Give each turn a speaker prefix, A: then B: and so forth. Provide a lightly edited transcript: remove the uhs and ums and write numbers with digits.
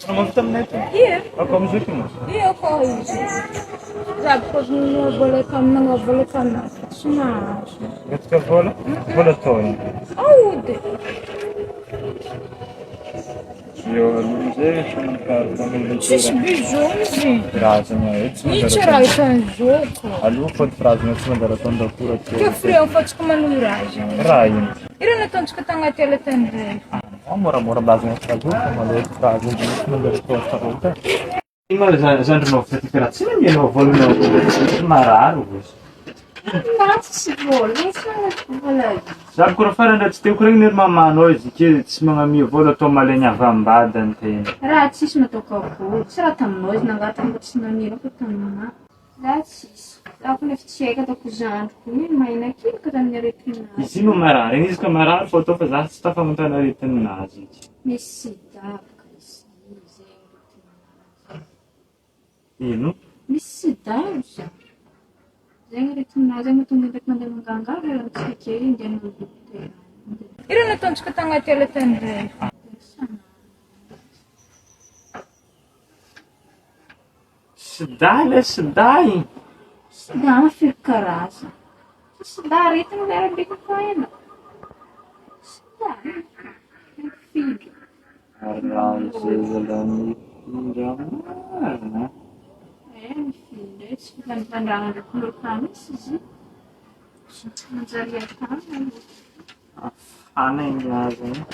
A: Não também.
B: Iya,
A: Como isso aqui, não?
B: iya kok itu. Dapat boleh kamu nggak boleh kamu. Smash.
A: Vedi che vola? Vola toia.
B: Oh, deh.
A: Io all'usere sono un carro con
B: Şiş bizonzi.
A: Razem, ecco,
B: Nici rai tan joco.
A: a lupo di frase, non sono della tonda pure
B: Que frio faccio come non rage.
A: Rai.
B: Ira na tanto que tanga tele tende.
A: Amor, base non sta giusto, ma le frasi non sono della risposta a volte. Ma sempre non fai operazione, mi non vogliono ma raro questo.
B: Nossa, se vou, nem sei
A: Sabe quando fare andato te ukrengi nel mamma noi che si manga mio volo to malenya vambada ntene.
B: Raha tsisy matoka voly, tsy raha taminao izy nangataka tsy nanira fa taminà. Raha tsisy. Ako nefa tsy haiko ataoko zandriko io mahina kely ka tamin'ny aretin'azy.
A: Izy no marary, izy ka marary fa to fa za tsy tafamontana aretin'azy.
B: Misy sidavaka izy zay aretin'azy.
A: Ino?
B: Misy sidavo za. Zay aretin'azy ay mahatonga ndraiky mandeha mangangava raha tsy kely indena dokotera. Ira nataontsika tagnaty aletandray.
A: Siday.
B: Sida firy karaza. Sida aretina lera beka faina. Sida. Filho.
A: Arrangelani marina.
B: Meu filho, esse fica me lembrando de colocar nesses. Mas ali é caro.
A: Ah, nem casa, hein?